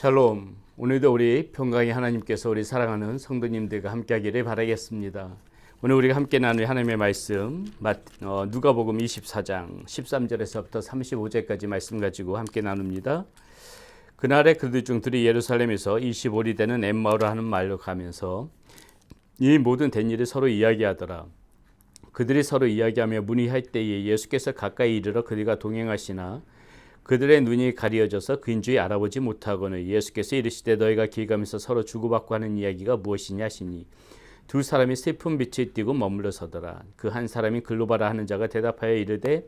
샬롬. 오늘도 우리 평강의 하나님께서 우리 사랑하는 성도님들과 함께하기를 바라겠습니다. 오늘 우리가 함께 나눌 하나님의 말씀 누가복음 24장 13절에서부터 35절까지 말씀 가지고 함께 나눕니다. 그날에 그들 중 둘이 예루살렘에서 25리 되는 엠마오라 하는 마을로 가면서 이 모든 된 일을 서로 이야기하더라. 그들이 서로 이야기하며 문의할 때에 예수께서 가까이 이르러 그들과 동행하시나 그들의 눈이 가리어져서 그인 줄 알아보지 못하거늘 예수께서 이르시되 너희가 길 가면서 서로 주고받고 하는 이야기가 무엇이냐 하시니 두 사람이 슬픈 빛을 띠고 머물러 서더라. 그 한 사람이 글로바라 하는 자가 대답하여 이르되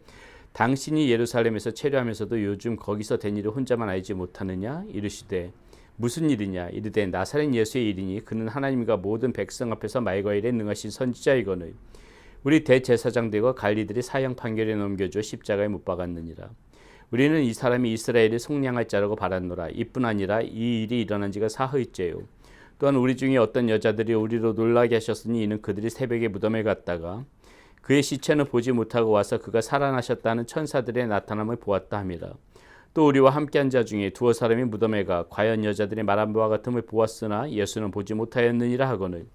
당신이 예루살렘에서 체류하면서도 요즘 거기서 된 일을 혼자만 알지 못하느냐 이르시되 무슨 일이냐 이르되 나사렛 예수의 일이니 그는 하나님과 모든 백성 앞에서 말과 일에 능하신 선지자이거늘 우리 대제사장들과 관리들이 사형 판결에 넘겨줘 십자가에 못 박았느니라. 우리는 이 사람이 이스라엘을 속량할 자라고 바랐노라. 이뿐 아니라 이 일이 일어난 지가 사흘째요. 또한 우리 중에 어떤 여자들이 우리로 놀라게 하셨으니 이는 그들이 새벽에 무덤에 갔다가 그의 시체는 보지 못하고 와서 그가 살아나셨다는 천사들의 나타남을 보았다 함이라. 또 우리와 함께한 자 중에 두어 사람이 무덤에 가 과연 여자들이 말한 바와 같음을 보았으나 예수는 보지 못하였느니라 하거늘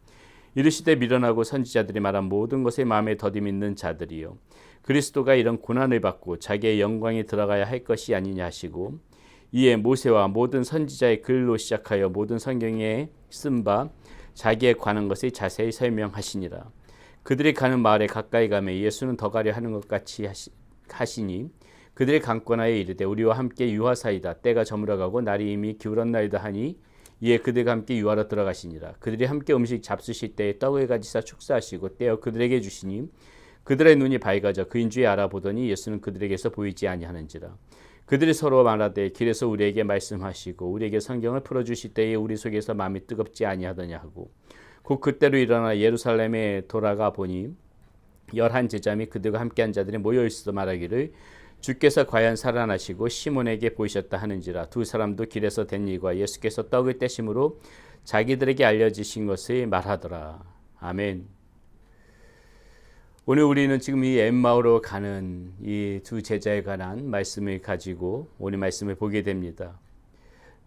이르시되 미련하고 선지자들이 말한 모든 것에 마음에 더디 믿는 자들이요 그리스도가 이런 고난을 받고 자기의 영광에 들어가야 할 것이 아니냐 하시고 이에 모세와 모든 선지자의 글로 시작하여 모든 성경에 쓴 바 자기에 관한 것을 자세히 설명하시니라. 그들이 가는 마을에 가까이 가며 예수는 더 가려 하는 것 같이 하시니 그들이 강권하여 이르되 우리와 함께 유하사이다. 때가 저물어가고 날이 이미 기울었나이다 하니 이에 그들과 함께 유하로 들어가시니라. 그들이 함께 음식 잡수실 때에 떡을 가지사 축사하시고 떼어 그들에게 주시니 그들의 눈이 밝아져 그인 줄 알아보더니 예수는 그들에게서 보이지 아니하는지라. 그들이 서로 말하되 길에서 우리에게 말씀하시고 우리에게 성경을 풀어주실 때에 우리 속에서 마음이 뜨겁지 아니하더냐 하고 곧 그때로 일어나 예루살렘에 돌아가 보니 11 제자 및 그들과 함께한 자들이 모여있어 말하기를 주께서 과연 살아나시고 시몬에게 보이셨다 하는지라. 두 사람도 길에서 된 일과 예수께서 떡을 떼심으로 자기들에게 알려지신 것을 말하더라. 아멘. 오늘 우리는 지금 이 엠마오로 가는 이 두 제자에 관한 말씀을 가지고 오늘 말씀을 보게 됩니다.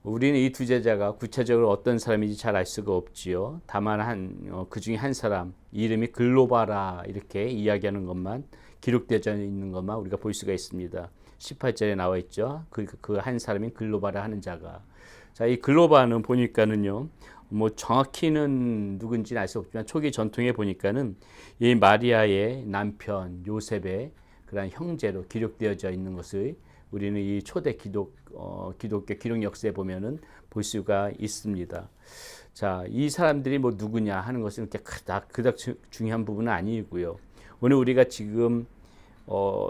우리는 이 두 제자가 구체적으로 어떤 사람인지 잘 알 수가 없지요. 다만 그 중에 한 사람 이름이 글로바라 이렇게 이야기하는 것만 기록되어 있는 것만 우리가 볼 수가 있습니다. 18절에 나와 있죠. 그 한 사람인 글로바라 하는 자가. 자, 이 글로바는 보니까는요. 뭐 정확히는 누군지는 알 수 없지만 초기 전통에 보니까는 이 마리아의 남편 요셉의 그런 형제로 기록되어져 있는 것을 우리는 이 초대 기독교 기록 역사에 보면은 볼 수가 있습니다. 자, 이 사람들이 뭐 누구냐 하는 것은 그닥 중요한 부분은 아니고요. 오늘 우리가 지금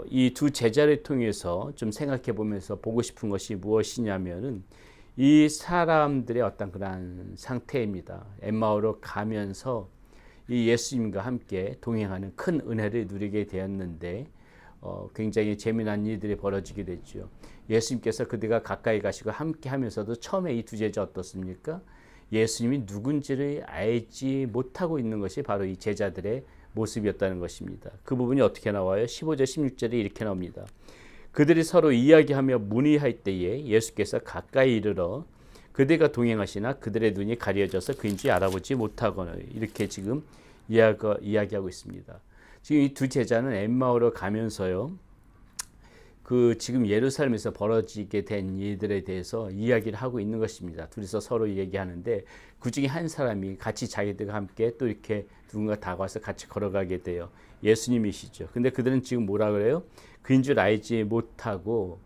이 두 제자를 통해서 좀 생각해 보면서 보고 싶은 것이 무엇이냐면은 이 사람들의 어떤 그런 상태입니다. 엠마오로 가면서 이 예수님과 함께 동행하는 큰 은혜를 누리게 되었는데 굉장히 재미난 일들이 벌어지게 됐죠. 예수님께서 그들과 가까이 가시고 함께 하면서도 처음에 이 두 제자 어떻습니까? 예수님이 누군지를 알지 못하고 있는 것이 바로 이 제자들의 모습이었다는 것입니다. 그 부분이 어떻게 나와요? 15절 16절에 이렇게 나옵니다. 그들이 서로 이야기하며 문의할 때에 예수께서 가까이 이르러 그들과 동행하시나 그들의 눈이 가려져서 그인 줄 알아보지 못하거나 이렇게 지금 이야기하고 있습니다. 지금 이 두 제자는 엠마오로 가면서요. 그 지금 예루살렘에서 벌어지게 된 일들에 대해서 이야기를 하고 있는 것입니다. 둘이서 서로 얘기하는데 그 중에 한 사람이 같이 자기들과 함께 또 이렇게 누군가 다가와서 같이 걸어가게 돼요. 예수님이시죠. 근데 그들은 지금 뭐라 그래요? 그인 줄 알지 못하고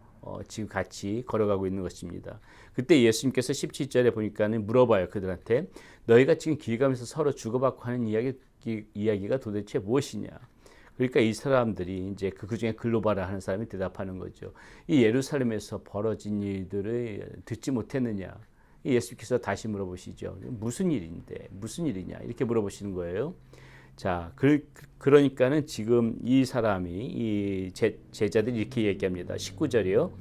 지금 같이 걸어가고 있는 것입니다. 그때 예수님께서 17절에 보니까는 물어봐요. 그들한테 너희가 지금 길 가면서 서로 주고받고 하는 이야기가 도대체 무엇이냐? 그러니까 이 사람들이 이제 그 중에 글로바라 하는 사람이 대답하는 거죠. 이 예루살렘에서 벌어진 일들을 듣지 못했느냐? 예수께서 다시 물어보시죠. 무슨 일이냐? 이렇게 물어보시는 거예요. 자, 그러니까는 지금 이 사람이 이 제자들이 이렇게 얘기합니다. 19절이요.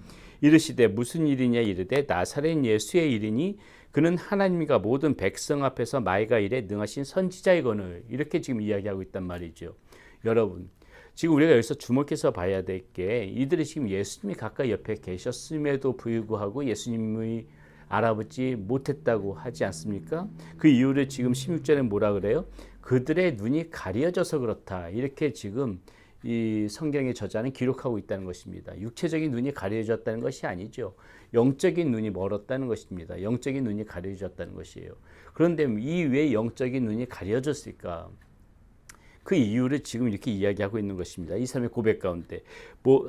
이르시되 무슨 일이냐 이르되 나사렛 예수의 일이니 그는 하나님과 모든 백성 앞에서 말과 일에 능하신 선지자이거늘 이렇게 지금 이야기하고 있단 말이죠. 여러분, 지금 우리가 여기서 주목해서 봐야 될 게 이들이 지금 예수님이 가까이 옆에 계셨음에도 불구하고 예수님의 알아보지 못했다고 하지 않습니까? 그 이유를 지금 16절에 뭐라 그래요? 그들의 눈이 가려져서 그렇다. 이렇게 지금 이 성경의 저자는 기록하고 있다는 것입니다. 육체적인 눈이 가려졌다는 것이 아니죠. 영적인 눈이 멀었다는 것입니다. 영적인 눈이 가려졌다는 것이에요. 그런데 이 왜 영적인 눈이 가려졌을까? 그 이유를 지금 이렇게 이야기하고 있는 것입니다. 이 사람의 고백 가운데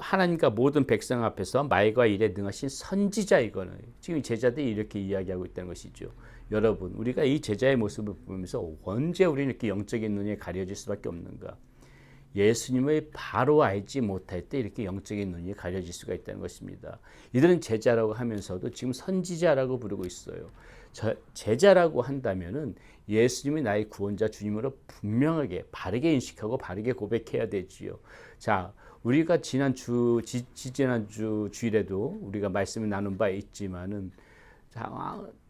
하나님과 모든 백성 앞에서 말과 일에 능하신 선지자, 이거는 지금 제자들이 이렇게 이야기하고 있다는 것이죠. 여러분, 우리가 이 제자의 모습을 보면서 언제 우리는 이렇게 영적인 눈이 가려질 수밖에 없는가? 예수님을 바로 알지 못할 때 이렇게 영적인 눈이 가려질 수가 있다는 것입니다. 이들은 제자라고 하면서도 지금 선지자라고 부르고 있어요. 제자라고 한다면은 예수님이 나의 구원자 주님으로 분명하게 바르게 인식하고 바르게 고백해야 되지요. 자, 우리가 지난주 주일에도 우리가 말씀을 나눈 바 있지만은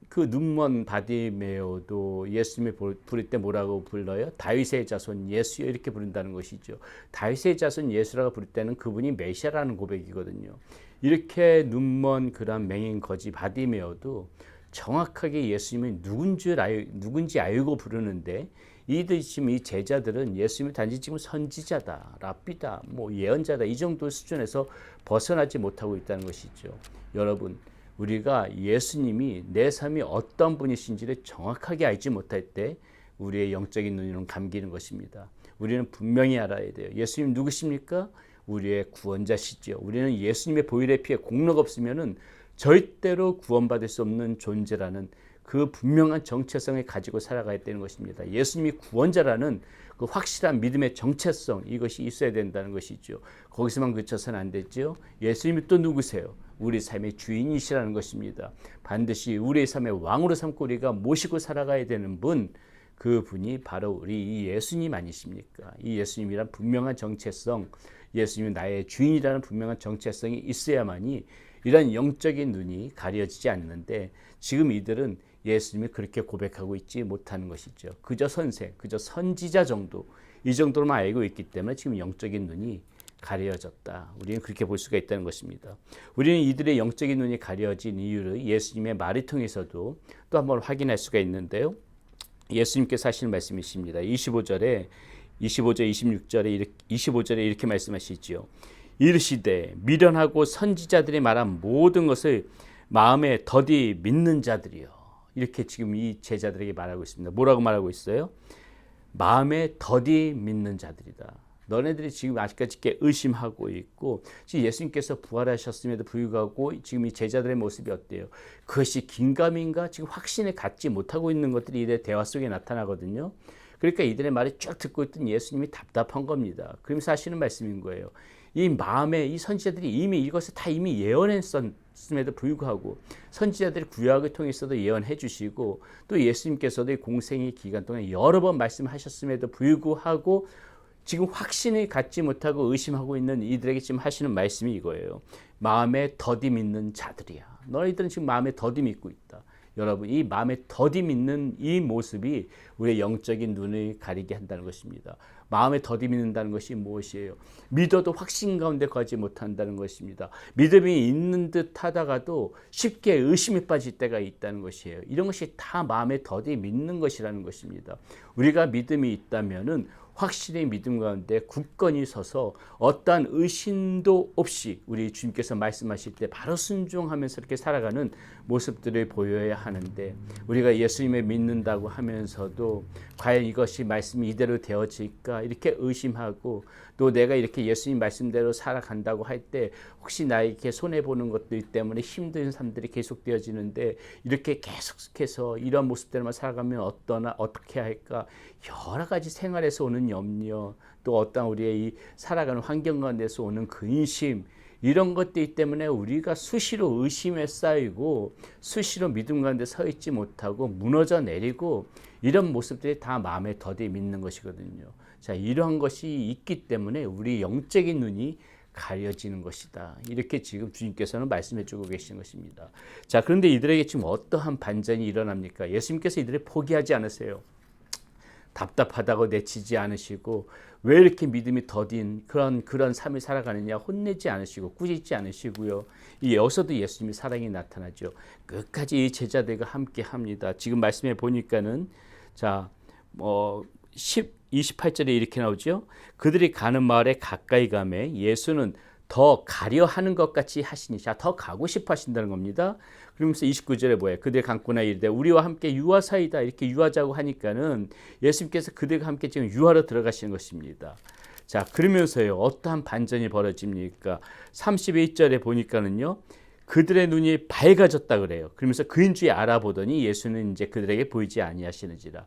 그 눈먼 바디메오도 예수님을 부를 때 뭐라고 불러요? 다윗의 자손 예수여, 이렇게 부른다는 것이죠. 다윗의 자손 예수라고 부를 때는 그분이 메시아라는 고백이거든요. 이렇게 눈먼 그런 맹인 거지 바디메오도 정확하게 예수님이 누군지 알고 부르는데, 이들 지금 이 제자들은 예수님이 단지 지금 선지자다, 랍비다, 예언자다, 이 정도 수준에서 벗어나지 못하고 있다는 것이죠. 여러분, 우리가 예수님이 내 삶이 어떤 분이신지를 정확하게 알지 못할 때 우리의 영적인 눈으로는 감기는 것입니다. 우리는 분명히 알아야 돼요. 예수님 누구십니까? 우리의 구원자시죠. 우리는 예수님의 보혈의 피에 공로가 없으면은 절대로 구원받을 수 없는 존재라는 그 분명한 정체성을 가지고 살아가야 되는 것입니다. 예수님이 구원자라는 그 확실한 믿음의 정체성, 이것이 있어야 된다는 것이죠. 거기서만 그쳐서는 안 되죠. 예수님이 또 누구세요? 우리 삶의 주인이시라는 것입니다. 반드시 우리의 삶의 왕으로 삼고 우리가 모시고 살아가야 되는 분, 그 분이 바로 우리 이 예수님 아니십니까? 이 예수님이란 분명한 정체성, 예수님이 나의 주인이라는 분명한 정체성이 있어야만이 이런 영적인 눈이 가려지지 않는데, 지금 이들은 예수님이 그렇게 고백하고 있지 못하는 것이죠. 그저 선생, 그저 선지자 정도, 이 정도로만 알고 있기 때문에 지금 영적인 눈이 가려졌다. 우리는 그렇게 볼 수가 있다는 것입니다. 우리는 이들의 영적인 눈이 가려진 이유를 예수님의 말을 통해서도 또 한번 확인할 수가 있는데요. 예수님께서 하시는 말씀이십니다. 25절, 26절에 25절에 이렇게 말씀하시지요. 이르시되 미련하고 선지자들이 말한 모든 것을 마음에 더디 믿는 자들이요. 이렇게 지금 이 제자들에게 말하고 있습니다. 뭐라고 말하고 있어요? 마음에 더디 믿는 자들이다. 너네들이 지금 아직까지 의심하고 있고, 지금 예수님께서 부활하셨음에도 불구하고 지금 이 제자들의 모습이 어때요? 그것이 긴가민가? 지금 확신을 갖지 못하고 있는 것들이 이들의 대화 속에 나타나거든요. 그러니까 이들의 말을 쭉 듣고 있던 예수님이 답답한 겁니다. 그러면서 하시는 말씀인 거예요. 이 마음에 이 선지자들이 이미 이것을 다 이미 예언했음에도 불구하고, 선지자들이 구약을 통해서도 예언해 주시고, 또 예수님께서도 공생의 기간 동안 여러 번 말씀하셨음에도 불구하고 지금 확신을 갖지 못하고 의심하고 있는 이들에게 지금 하시는 말씀이 이거예요. 마음에 더디 믿는 자들이야. 너희들은 지금 마음에 더디 믿고 있다. 여러분, 이 마음에 더디 믿는 이 모습이 우리의 영적인 눈을 가리게 한다는 것입니다. 마음에 더디 믿는다는 것이 무엇이에요? 믿어도 확신 가운데 가지 못한다는 것입니다. 믿음이 있는 듯 하다가도 쉽게 의심에 빠질 때가 있다는 것이에요. 이런 것이 다 마음에 더디 믿는 것이라는 것입니다. 우리가 믿음이 있다면은 확실히 믿음 가운데 굳건히 서서 어떠한 의심도 없이 우리 주님께서 말씀하실 때 바로 순종하면서 이렇게 살아가는 모습들을 보여야 하는데, 우리가 예수님을 믿는다고 하면서도 과연 이것이 말씀이 이대로 되어질까 이렇게 의심하고, 또 내가 이렇게 예수님 말씀대로 살아간다고 할 때 혹시 나에게 손해보는 것들 때문에 힘든 삶들이 계속되어지는데, 이렇게 계속해서 이런 모습대로만 살아가면 어떻게 할까, 여러 가지 생활에서 오는 염려, 또 어떤 우리의 이 살아가는 환경 가운데서 오는 근심, 이런 것들 때문에 우리가 수시로 의심에 쌓이고 수시로 믿음 가운데 서 있지 못하고 무너져 내리고, 이런 모습들이 다 마음에 더디 믿는 것이거든요. 자, 이러한 것이 있기 때문에 우리 영적인 눈이 가려지는 것이다. 이렇게 지금 주님께서는 말씀해 주고 계신 것입니다. 자, 그런데 이들에게 지금 어떠한 반전이 일어납니까? 예수님께서 이들을 포기하지 않으세요. 답답하다고 내치지 않으시고 왜 이렇게 믿음이 더딘 그런 삶을 살아가느냐 혼내지 않으시고 꾸짖지 않으시고요. 여기서도 예수님의 사랑이 나타나죠. 끝까지 이 제자들과 함께 합니다. 지금 말씀해 보니까는 자, 28절에 이렇게 나오죠. 그들이 가는 마을에 가까이 가매 예수는 더 가려 하는 것 같이 하시니, 자, 더 가고 싶어 하신다는 겁니다. 그러면서 29절에 뭐예요? 그들 감고나 이르되 우리와 함께 유하사이다. 이렇게 유하자고 하니까는 예수님께서 그들과 함께 지금 유하로 들어가시는 것입니다. 자, 그러면서요, 어떠한 반전이 벌어집니까? 31절에 보니까는요, 그들의 눈이 밝아졌다 그래요. 그러면서 그인 줄 알아보더니 예수는 이제 그들에게 보이지 아니하시는지라.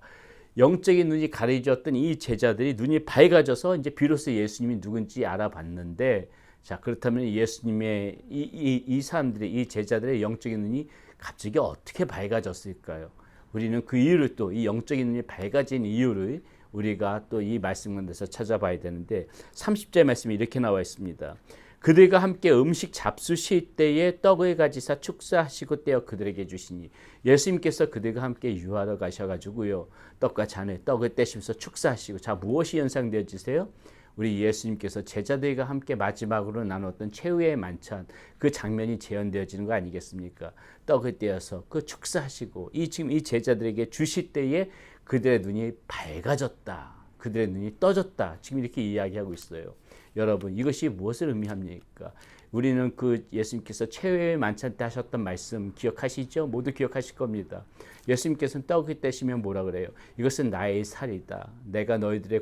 영적인 눈이 가려졌던 이 제자들이 눈이 밝아져서 이제 비로소 예수님이 누군지 알아봤는데, 자, 그렇다면 예수님의 이 사람들의, 이 제자들의 영적인 눈이 갑자기 어떻게 밝아졌을까요? 우리는 그 이유를, 또 이 영적인 눈이 밝아진 이유를 우리가 또 이 말씀 가운데서 찾아봐야 되는데, 30절 말씀이 이렇게 나와 있습니다. 그들과 함께 음식 잡수실 때에 떡을 가지사 축사하시고 떼어 그들에게 주시니, 예수님께서 그들과 함께 유하러 가셔가지고요, 떡과 잔을, 떡을 떼시면서 축사하시고, 자, 무엇이 연상되어지세요? 우리 예수님께서 제자들과 함께 마지막으로 나눴던 최후의 만찬, 그 장면이 재현되어지는 거 아니겠습니까? 떡을 떼어서 그 축사하시고, 지금 이 제자들에게 주실 때에 그들의 눈이 밝아졌다, 그들의 눈이 떠졌다, 지금 이렇게 이야기하고 있어요. 여러분, 이것이 무엇을 의미합니까? 우리는 그 예수님께서 최후의 만찬 때 하셨던 말씀 기억하시죠? 모두 기억하실 겁니다. 예수님께서는 떡을 떼시면 뭐라 그래요? 이것은 나의 살이다. 내가 너희들의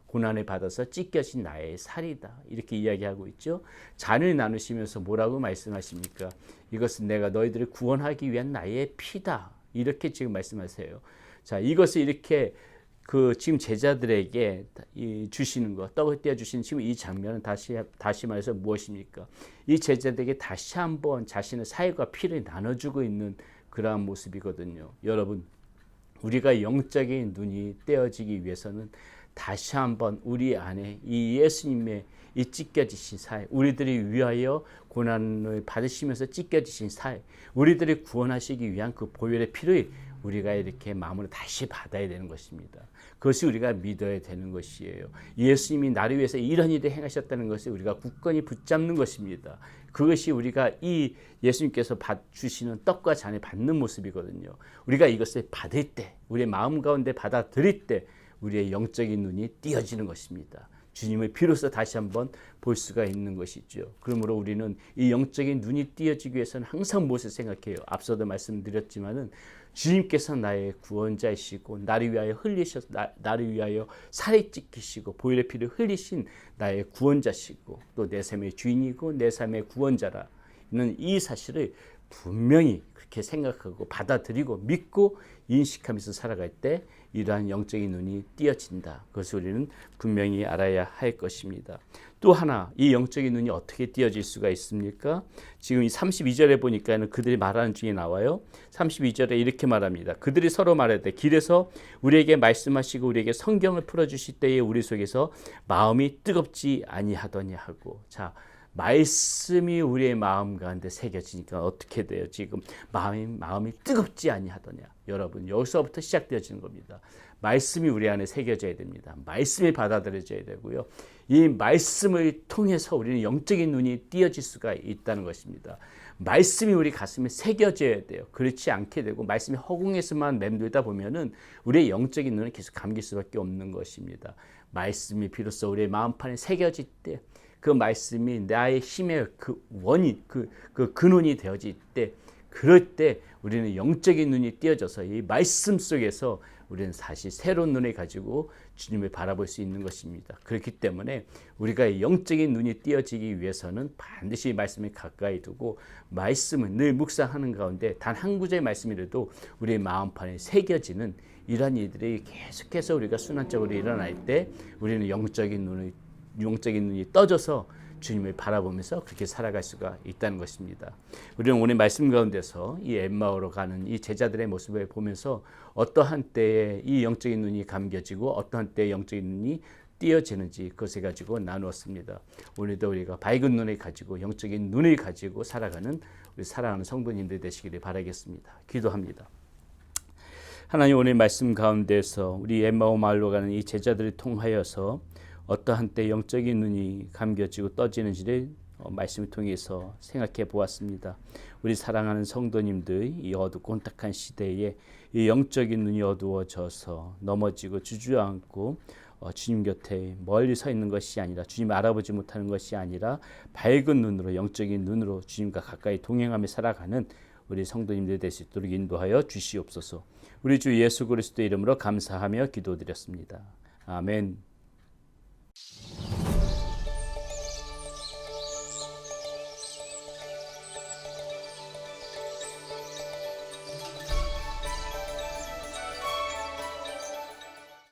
고난을 받아서 찢겨진 나의 살이다. 이렇게 이야기하고 있죠. 잔을 나누시면서 뭐라고 말씀하십니까? 이것은 내가 너희들을 구원하기 위한 나의 피다. 이렇게 지금 말씀하세요. 자, 이것을 이렇게 지금 제자들에게 주시는 것, 떡을 떼어 주시는 지금 이 장면은 다시 말해서 무엇입니까? 이 제자들에게 다시 한번 자신의 살과 피를 나눠주고 있는 그러한 모습이거든요. 여러분, 우리가 영적인 눈이 떼어지기 위해서는 다시 한번 우리 안에 이 예수님의 이 찢겨지신 살, 우리들이 위하여 고난을 받으시면서 찢겨지신 살, 우리들이 구원하시기 위한 그 보혈의 피를 우리가 이렇게 마음으로 다시 받아야 되는 것입니다. 그것이 우리가 믿어야 되는 것이에요. 예수님이 나를 위해서 이런 일을 행하셨다는 것을 우리가 굳건히 붙잡는 것입니다. 그것이 우리가 이 예수님께서 주시는 떡과 잔을 받는 모습이거든요. 우리가 이것을 받을 때, 우리의 마음 가운데 받아들일 때 우리의 영적인 눈이 띄어지는 것입니다. 주님을 비로소 다시 한번 볼 수가 있는 것이죠. 그러므로 우리는 이 영적인 눈이 띄어지기 위해서는 항상 무엇을 생각해요? 앞서도 말씀드렸지만은 주님께서 나의 구원자이시고 나를 위하여 살이 찢기시고 보혈의 피를 흘리신 나의 구원자시고 또 내 삶의 주인이고 내 삶의 구원자라는 이 사실을 분명히 그렇게 생각하고 받아들이고 믿고 인식하면서 살아갈 때 이러한 영적인 눈이 띄어진다. 그것을 우리는 분명히 알아야 할 것입니다. 또 하나, 이 영적인 눈이 어떻게 띄어질 수가 있습니까? 지금 이 32절에 보니까 그들이 말하는 중에 나와요. 32절에 이렇게 말합니다. 그들이 서로 말하되 길에서 우리에게 말씀하시고 우리에게 성경을 풀어주실 때에 우리 속에서 마음이 뜨겁지 아니하더냐 하고. 자, 말씀이 우리의 마음 가운데 새겨지니까 어떻게 돼요? 지금 마음이 뜨겁지 아니하더냐. 여러분, 여기서부터 시작되어지는 겁니다. 말씀이 우리 안에 새겨져야 됩니다. 말씀이 받아들여져야 되고요. 이 말씀을 통해서 우리는 영적인 눈이 띄어질 수가 있다는 것입니다. 말씀이 우리 가슴에 새겨져야 돼요. 그렇지 않게 되고 말씀이 허공에서만 맴돌다 보면은 우리의 영적인 눈은 계속 감길 수밖에 없는 것입니다. 말씀이 비로소 우리의 마음판에 새겨질 때 그 말씀이 나의 힘의 그 원인, 그 근원이 되어질 때, 그럴 때 우리는 영적인 눈이 띄어져서 이 말씀 속에서 우리는 사실 새로운 눈을 가지고 주님을 바라볼 수 있는 것입니다. 그렇기 때문에 우리가 영적인 눈이 띄어지기 위해서는 반드시 말씀을 가까이 두고 말씀을 늘 묵상하는 가운데 단 한 구절의 말씀이라도 우리의 마음판에 새겨지는 이러한 일들이 계속해서 우리가 순환적으로 일어날 때 우리는 영적인 눈이 떠져서 주님을 바라보면서 그렇게 살아갈 수가 있다는 것입니다. 우리는 오늘 말씀 가운데서 이 엠마오로 가는 이 제자들의 모습을 보면서 어떠한 때에 이 영적인 눈이 감겨지고 어떠한 때에 영적인 눈이 띄어지는지 그것을 가지고 나누었습니다. 오늘도 우리가 밝은 눈을 가지고 영적인 눈을 가지고 살아가는 우리 사랑하는 성도님들 되시기를 바라겠습니다. 기도합니다. 하나님 오늘 말씀 가운데서 우리 엠마오 마을로 가는 이 제자들을 통하여서 어떠한 때 영적인 눈이 감겨지고 떠지는지를 말씀을 통해서 생각해 보았습니다. 우리 사랑하는 성도님들, 이 어둡고 혼탁한 시대에 이 영적인 눈이 어두워져서 넘어지고 주저앉고 주님 곁에 멀리 서 있는 것이 아니라, 주님 알아보지 못하는 것이 아니라 밝은 눈으로, 영적인 눈으로 주님과 가까이 동행하며 살아가는 우리 성도님들 될 수 있도록 인도하여 주시옵소서. 우리 주 예수 그리스도의 이름으로 감사하며 기도드렸습니다. 아멘.